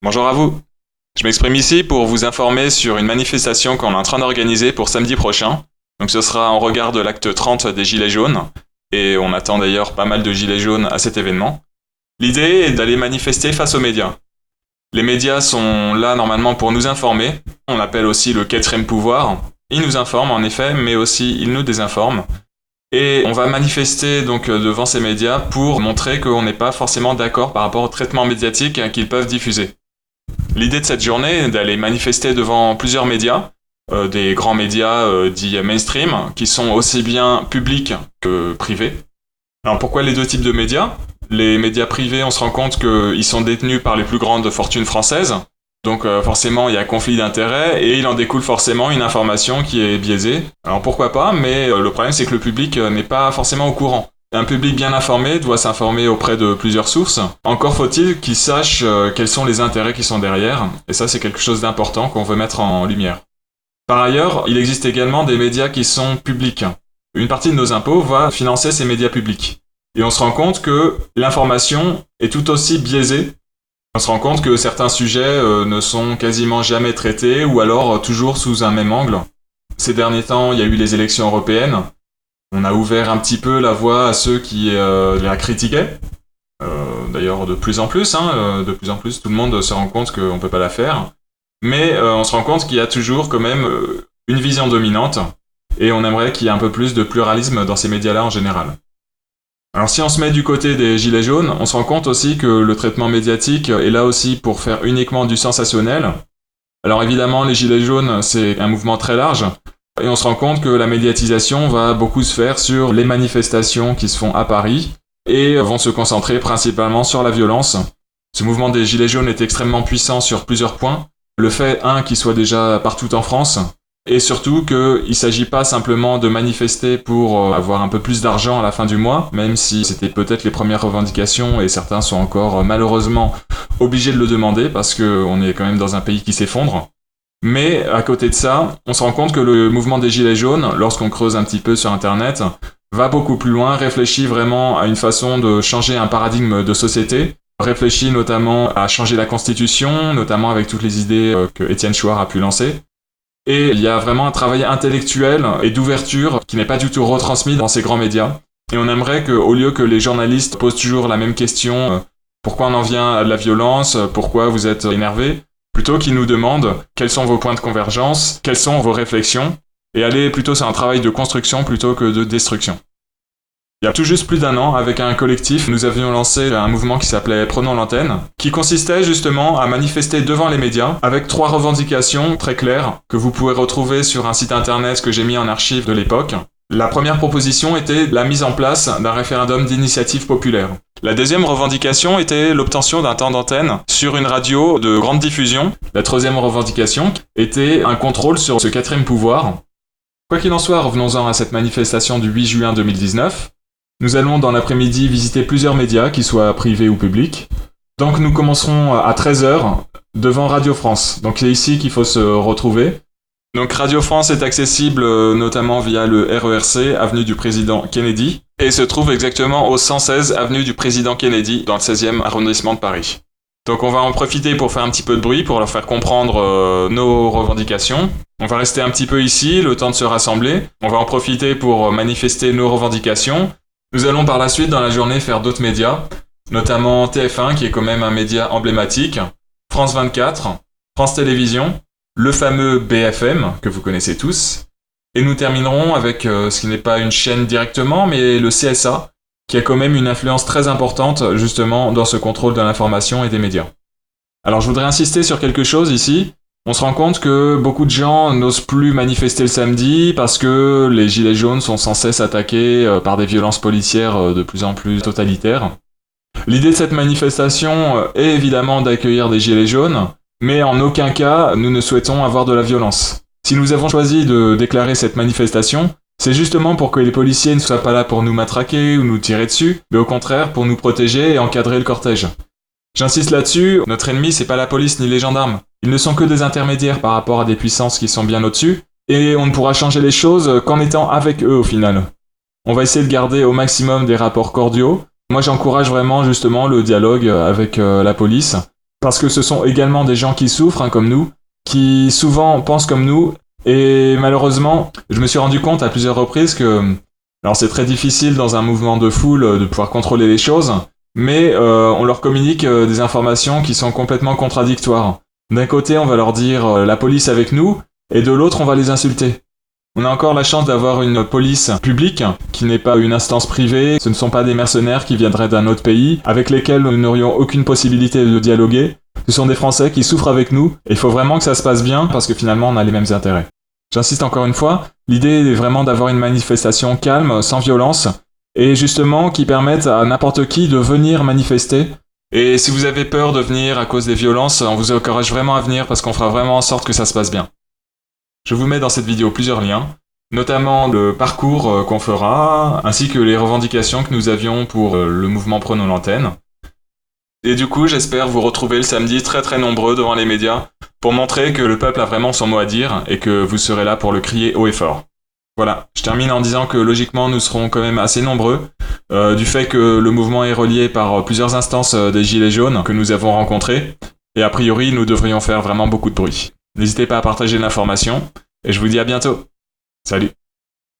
Bonjour à vous. Je m'exprime ici pour vous informer sur une manifestation qu'on est en train d'organiser pour samedi prochain. Donc ce sera en regard de l'acte 30 des Gilets jaunes, et on attend d'ailleurs pas mal de Gilets jaunes à cet événement. L'idée est d'aller manifester face aux médias. Les médias sont là normalement pour nous informer, on l'appelle aussi le quatrième pouvoir. Ils nous informent en effet, mais aussi ils nous désinforment. Et on va manifester donc devant ces médias pour montrer qu'on n'est pas forcément d'accord par rapport au traitement médiatique qu'ils peuvent diffuser. L'idée de cette journée est d'aller manifester devant plusieurs médias, des grands médias dits mainstream, qui sont aussi bien publics que privés. Alors pourquoi les deux types de médias ? Les médias privés, on se rend compte qu'ils sont détenus par les plus grandes fortunes françaises, donc forcément il y a conflit d'intérêts et il en découle forcément une information qui est biaisée. Alors pourquoi pas, mais le problème c'est que le public n'est pas forcément au courant. Un public bien informé doit s'informer auprès de plusieurs sources. Encore faut-il qu'il sache quels sont les intérêts qui sont derrière, et ça c'est quelque chose d'important qu'on veut mettre en lumière. Par ailleurs, il existe également des médias qui sont publics. Une partie de nos impôts va financer ces médias publics. Et on se rend compte que l'information est tout aussi biaisée. On se rend compte que certains sujets ne sont quasiment jamais traités, ou alors toujours sous un même angle. Ces derniers temps, il y a eu les élections européennes. On a ouvert un petit peu la voie à ceux qui la critiquaient. D'ailleurs, de plus en plus, tout le monde se rend compte qu'on ne peut pas la faire. Mais on se rend compte qu'il y a toujours quand même une vision dominante, et on aimerait qu'il y ait un peu plus de pluralisme dans ces médias-là en général. Alors si on se met du côté des Gilets jaunes, on se rend compte aussi que le traitement médiatique est là aussi pour faire uniquement du sensationnel. Alors évidemment, les Gilets jaunes, c'est un mouvement très large, et on se rend compte que la médiatisation va beaucoup se faire sur les manifestations qui se font à Paris et vont se concentrer principalement sur la violence. Ce mouvement des Gilets jaunes est extrêmement puissant sur plusieurs points. Le fait, qu'il soit déjà partout en France, et surtout qu'il ne s'agit pas simplement de manifester pour avoir un peu plus d'argent à la fin du mois, même si c'était peut-être les premières revendications et certains sont encore malheureusement obligés de le demander parce qu'on est quand même dans un pays qui s'effondre. Mais à côté de ça, on se rend compte que le mouvement des Gilets jaunes, lorsqu'on creuse un petit peu sur Internet, va beaucoup plus loin, réfléchit vraiment à une façon de changer un paradigme de société, réfléchit notamment à changer la Constitution, notamment avec toutes les idées que Étienne Chouard a pu lancer. Et il y a vraiment un travail intellectuel et d'ouverture qui n'est pas du tout retransmis dans ces grands médias. Et on aimerait qu'au lieu que les journalistes posent toujours la même question, pourquoi on en vient à de la violence, pourquoi vous êtes énervé, plutôt qu'ils nous demandent quels sont vos points de convergence, quelles sont vos réflexions, et aller plutôt sur un travail de construction plutôt que de destruction. Il y a tout juste plus d'un an, avec un collectif, nous avions lancé un mouvement qui s'appelait Prenons l'antenne, qui consistait justement à manifester devant les médias avec 3 revendications très claires que vous pouvez retrouver sur un site internet que j'ai mis en archive de l'époque. La première proposition était la mise en place d'un référendum d'initiative populaire. La deuxième revendication était l'obtention d'un temps d'antenne sur une radio de grande diffusion. La troisième revendication était un contrôle sur ce quatrième pouvoir. Quoi qu'il en soit, revenons-en à cette manifestation du 8 juin 2019. Nous allons dans l'après-midi visiter plusieurs médias, qu'ils soient privés ou publics. Donc nous commencerons à 13h devant Radio France. Donc c'est ici qu'il faut se retrouver. Donc Radio France est accessible notamment via le RERC, avenue du Président Kennedy, et se trouve exactement au 116 avenue du Président Kennedy, dans le 16e arrondissement de Paris. Donc on va en profiter pour faire un petit peu de bruit, pour leur faire comprendre nos revendications. On va rester un petit peu ici, le temps de se rassembler. On va en profiter pour manifester nos revendications. Nous allons par la suite dans la journée faire d'autres médias, notamment TF1 qui est quand même un média emblématique, France 24, France Télévisions, le fameux BFM que vous connaissez tous, et nous terminerons avec ce qui n'est pas une chaîne directement, mais le CSA, qui a quand même une influence très importante justement dans ce contrôle de l'information et des médias. Alors je voudrais insister sur quelque chose ici. On se rend compte que beaucoup de gens n'osent plus manifester le samedi parce que les gilets jaunes sont sans cesse attaqués par des violences policières de plus en plus totalitaires. L'idée de cette manifestation est évidemment d'accueillir des gilets jaunes, mais en aucun cas nous ne souhaitons avoir de la violence. Si nous avons choisi de déclarer cette manifestation, c'est justement pour que les policiers ne soient pas là pour nous matraquer ou nous tirer dessus, mais au contraire pour nous protéger et encadrer le cortège. J'insiste là-dessus, notre ennemi c'est pas la police ni les gendarmes. Ils ne sont que des intermédiaires par rapport à des puissances qui sont bien au-dessus, et on ne pourra changer les choses qu'en étant avec eux au final. On va essayer de garder au maximum des rapports cordiaux. Moi j'encourage vraiment justement le dialogue avec la police, parce que ce sont également des gens qui souffrent, comme nous, qui souvent pensent comme nous, et malheureusement, je me suis rendu compte à plusieurs reprises que, alors c'est très difficile dans un mouvement de foule de pouvoir contrôler les choses, mais on leur communique des informations qui sont complètement contradictoires. D'un côté, on va leur dire la police avec nous, et de l'autre, on va les insulter. On a encore la chance d'avoir une police publique qui n'est pas une instance privée, ce ne sont pas des mercenaires qui viendraient d'un autre pays, avec lesquels nous n'aurions aucune possibilité de dialoguer. Ce sont des Français qui souffrent avec nous, et il faut vraiment que ça se passe bien, parce que finalement on a les mêmes intérêts. J'insiste encore une fois, l'idée est vraiment d'avoir une manifestation calme, sans violence, et justement qui permette à n'importe qui de venir manifester. Et si vous avez peur de venir à cause des violences, on vous encourage vraiment à venir, parce qu'on fera vraiment en sorte que ça se passe bien. Je vous mets dans cette vidéo plusieurs liens, notamment le parcours qu'on fera, ainsi que les revendications que nous avions pour le mouvement Prenons l'antenne. Et du coup, j'espère vous retrouver le samedi très nombreux devant les médias pour montrer que le peuple a vraiment son mot à dire et que vous serez là pour le crier haut et fort. Voilà, je termine en disant que logiquement nous serons quand même assez nombreux, du fait que le mouvement est relié par plusieurs instances des Gilets jaunes que nous avons rencontrés, et a priori nous devrions faire vraiment beaucoup de bruit. N'hésitez pas à partager l'information, et je vous dis à bientôt. Salut!